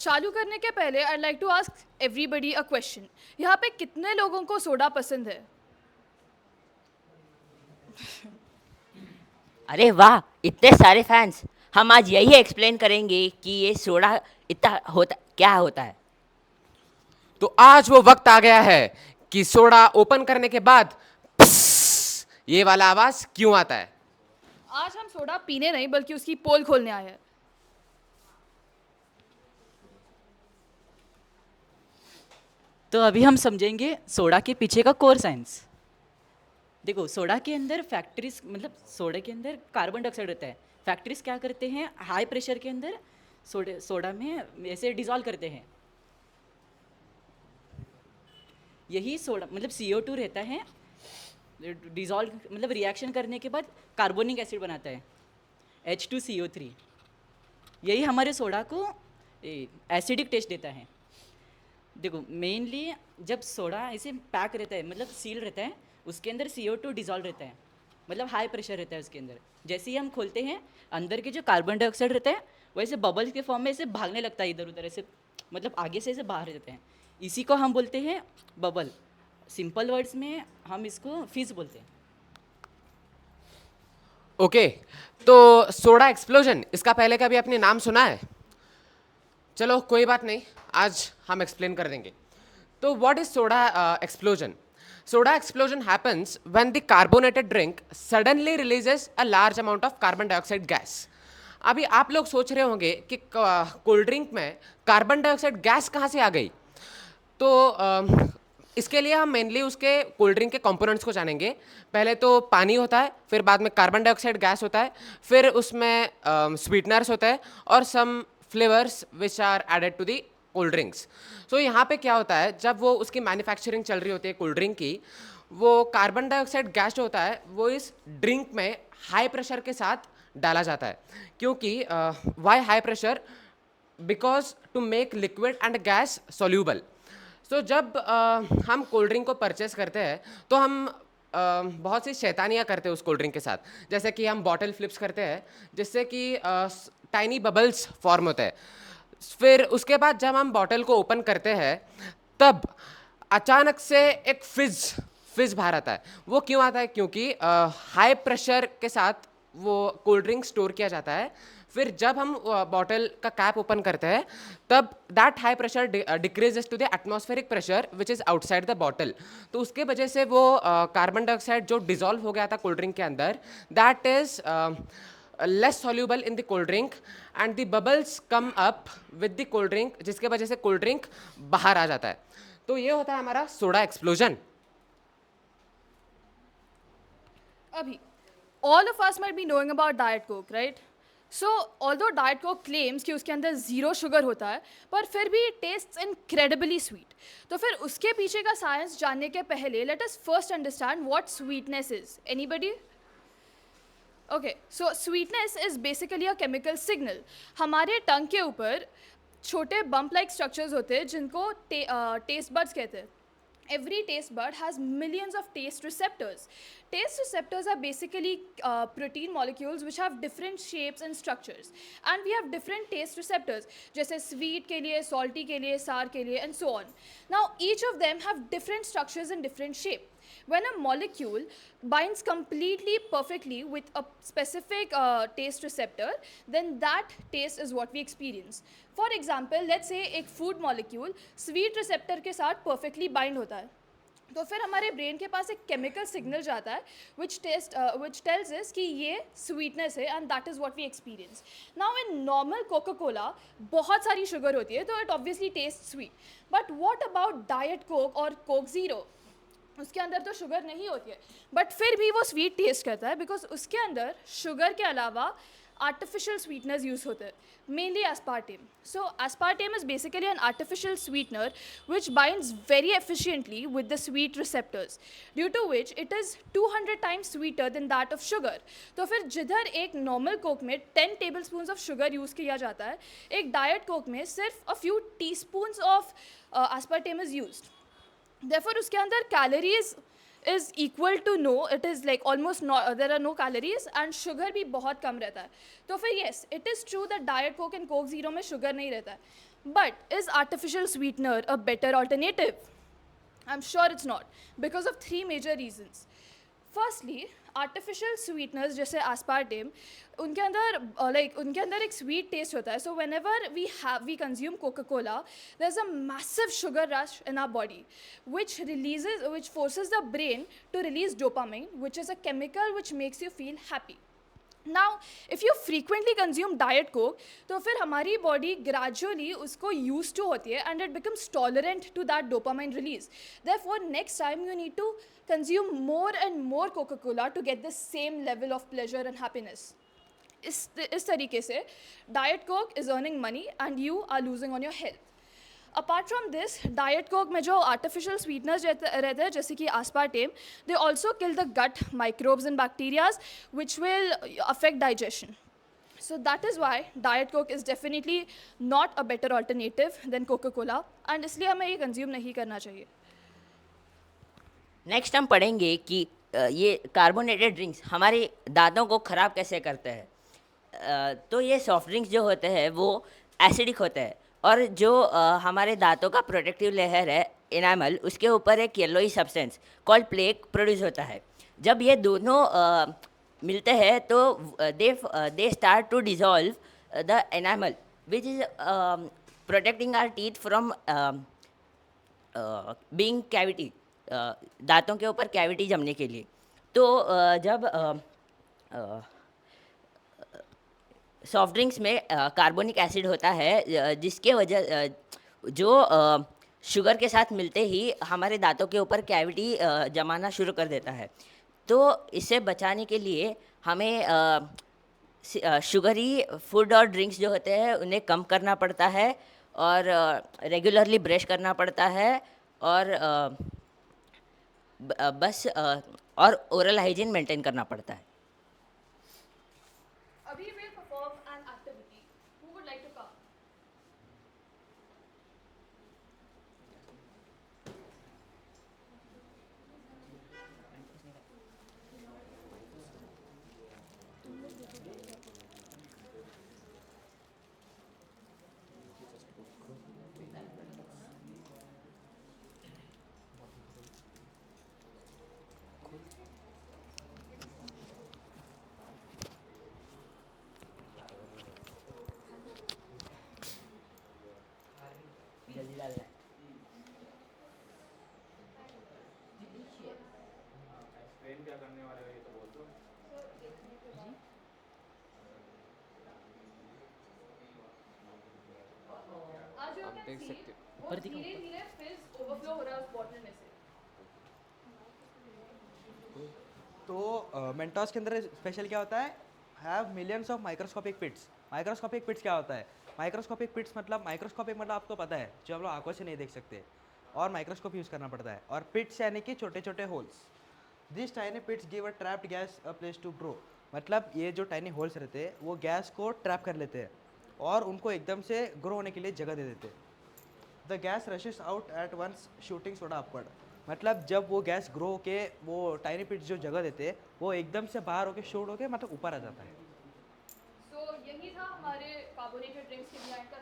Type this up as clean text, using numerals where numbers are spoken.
चालू करने के पहले I like to ask everybody a question. यहाँ पे कितने लोगों को सोडा पसंद है? अरे वाह, इतने सारे फैंस। हम आज यही एक्सप्लेन करेंगे कि ये सोडा इतना होता क्या होता है। तो आज वो वक्त आ गया है कि सोडा ओपन करने के बाद ये वाला आवाज क्यों आता है। आज हम सोडा पीने नहीं बल्कि उसकी पोल खोलने आए हैं। तो अभी हम समझेंगे सोडा के पीछे का कोर साइंस। देखो, सोडा के अंदर फैक्ट्रीज मतलब सोडा के अंदर कार्बन डाइऑक्साइड रहता है। फैक्ट्रीज क्या करते हैं, हाई प्रेशर के अंदर सोडा में ऐसे डिजॉल्व करते हैं। यही सोडा मतलब CO2 रहता है, डिजॉल्व मतलब रिएक्शन करने के बाद कार्बोनिक एसिड बनाता है H2CO3। यही हमारे सोडा को एसिडिक टेस्ट देता है। देखो, मेनली जब सोडा ऐसे पैक रहता है मतलब सील रहता है, उसके अंदर CO2 डिजॉल्व रहता है, मतलब हाई प्रेशर रहता है उसके अंदर। जैसे ही हम खोलते हैं, अंदर के जो कार्बन डाइऑक्साइड रहता है वो ऐसे बबल्स के फॉर्म में ऐसे भागने लगता है इधर उधर, ऐसे मतलब आगे से ऐसे बाहर जाते हैं। इसी को हम बोलते हैं बबल। सिंपल वर्ड्स में हम इसको फिज बोलते हैं। ओके, तो सोडा एक्सप्लोजन, इसका पहले कभी आपने नाम सुना है? चलो कोई बात नहीं, आज हम एक्सप्लेन कर देंगे। तो what is soda explosion? Soda explosion happens when the carbonated drink suddenly releases a large amount of carbon dioxide gas. अभी आप लोग सोच रहे होंगे कि कोल्ड ड्रिंक में कार्बन डाइऑक्साइड गैस कहाँ से आ गई। तो इसके लिए हम मेनली उसके कोल्ड ड्रिंक के कंपोनेंट्स को जानेंगे। पहले तो पानी होता है, फिर बाद में कार्बन डाइऑक्साइड गैस होता है, फिर उसमें स्वीटनर्स होता है और some flavours which are added to the cold drinks. So यहाँ पे क्या होता है, जब वो उसकी मैन्युफैक्चरिंग चल रही होती है कोल्ड ड्रिंक की, वो कार्बन डाइऑक्साइड गैस जो होता है वो इस ड्रिंक में हाई प्रेशर के साथ डाला जाता है। क्योंकि why high pressure? Because to make liquid and gas soluble. So जब हम कोल्ड ड्रिंक को परचेस करते हैं तो हम बहुत सी शैतानियाँ करते हैं उस कोल्ड ड्रिंक के साथ। जैसे कि हम बॉटल फ्लिप्स करते हैं जिससे कि टाइनी बबल्स फॉर्म होते हैं। फिर उसके बाद जब हम बॉटल को ओपन करते हैं तब अचानक से एक फिज बाहर आता है। वो क्यों आता है? क्योंकि हाई प्रेशर के साथ वो कोल्ड ड्रिंक स्टोर किया जाता है। फिर जब हम बॉटल का कैप ओपन करते हैं तब that high pressure decreases to the atmospheric pressure which is outside the bottle. तो उसके वजह से वो कार्बन डाइऑक्साइड जो डिजॉल्व हो गया था कोल्ड ड्रिंक के अंदर, that is less soluble in the cold drink and the bubbles come up with the cold drink, जिसके वजह से कोल्ड ड्रिंक बाहर आ जाता है। तो ये होता है हमारा सोडा एक्सप्लोजन। अभी all of us might be knowing about Diet Coke, right? So although Diet Coke claims कि उसके अंदर ज़ीरो शुगर होता है, पर फिर भी it tastes incredibly sweet. तो फिर उसके पीछे का साइंस जानने के पहले let us first understand what sweetness is. Anybody? Okay, so sweetness is basically a chemical signal. हमारे टंग के ऊपर छोटे बम्प लाइक स्ट्रक्चर्स होते हैं जिनको टेस्ट बड्स कहते हैं. Every taste bud has millions of taste receptors. Taste receptors are basically protein molecules which have different shapes and structures. And we have different taste receptors, जैसे sweet के लिए, salty के लिए, sour के लिए, and so on. Now, each of them have different structures and different shape. When a molecule binds completely perfectly with a specific taste receptor, then that taste is what we experience. For example, let's say एक food molecule sweet receptor के साथ perfectly bind होता है, तो फिर हमारे brain के पास एक केमिकल सिग्नल जाता है which tells us कि ये स्वीटनेस है and that is what we experience. Now in normal Coca Cola बहुत सारी शुगर होती है तो it obviously taste sweet. But what about diet Coke और कोक ज़ीरो? उसके अंदर तो शुगर नहीं होती है बट फिर भी वो स्वीट टेस्ट करता है बिकॉज उसके अंदर शुगर के अलावा artificial sweeteners यूज़ होते हैं, mainly aspartame. So aspartame is basically an artificial sweetener which binds very efficiently with the sweet receptors, due to which it is 200 times sweeter than that of sugar. तो फिर जिधर एक normal coke में 10 tablespoons of sugar use किया जाता है, एक diet coke में सिर्फ a few teaspoons of aspartame is used. Therefore उसके अंदर calories is equal to no, it is like almost no, there are no calories and sugar भी बहुत कम रहता है. तो फिर yes, it is true that diet coke and coke zero में sugar नहीं रहता है. But is artificial sweetener a better alternative? I'm sure it's not, because of three major reasons. Firstly, artificial sweeteners जैसे aspartame, उनके अंदर एक sweet taste होता है. So whenever we consume Coca-Cola, there's a massive sugar rush in our body, which forces the brain to release dopamine, which is a chemical which makes you feel happy. Now, if you frequently consume Diet Coke, तो फिर हमारी body gradually उसको used to होती है and it becomes tolerant to that dopamine release. Therefore, next time you need to consume more and more Coca-Cola to get the same level of pleasure and happiness. इस तरीके से Diet Coke is earning money and you are losing on your health. Apart from this, Diet Coke में जो artificial sweeteners रहते हैं जैसे कि aspartame, they also kill the gut microbes and bacteria which will affect digestion. So that is why Diet Coke is definitely not a better alternative than Coca-Cola and इसलिए हमें ये consume नहीं करना चाहिए. नेक्स्ट हम पढ़ेंगे कि ये कार्बोनेटेड ड्रिंक्स हमारे दांतों को ख़राब कैसे करते हैं. तो ये सॉफ्ट ड्रिंक्स जो होते हैं वो एसिडिक होते हैं और जो हमारे दांतों का प्रोटेक्टिव लेयर है इनामल उसके ऊपर एक yellowy substance called plaque produce होता है. जब ये दोनों मिलते हैं तो they start to dissolve the enamel which is protecting our teeth from being cavity, दांतों के ऊपर कैविटी जमने के लिए. तो जब सॉफ्ट ड्रिंक्स में कार्बोनिक एसिड होता है जिसके वजह जो शुगर के साथ मिलते ही हमारे दांतों के ऊपर कैविटी जमाना शुरू कर देता है. तो इससे बचाने के लिए हमें शुगरी फूड और ड्रिंक्स जो होते हैं उन्हें कम करना पड़ता है और रेगुलरली ब्रश करना पड़ता है और बस और ओरल हाइजीन मेंटेन करना पड़ता है. Abhi will perform an activity. Who would like to come? आज आप देख सकते हो धीरे-धीरे फिल्स ओवरफ्लो हो रहा है उस बॉटल में से. तो मेंटोस के अंदर स्पेशल क्या होता है, have millions of microscopic pits. Microscopic pits क्या होता है, माइक्रोस्कोपिक पिट्स मतलब माइक्रोस्कोपिक मतलब आपको पता है जो हम लोग आंखों से नहीं देख सकते और माइक्रोस्कोप यूज़ करना पड़ता है. और पिट्स यानी कि छोटे छोटे holes. This tiny pits give a trapped gas a place to grow. मतलब ये जो टाइनी होल्स रहते हैं वो गैस को ट्रैप कर लेते हैं और उनको एकदम से ग्रो होने के लिए जगह दे देते हैं. The gas rushes out at once shooting soda upward. मतलब जब वो गैस ग्रो होके वो टाइनी पिट्स जो जगह देते हैं वो एकदम से बाहर होके शूट होके मतलब ऊपर आ जाता है. So यही था हमारे कार्बोनेटेड ड्रिंक्स के बिहाइंड का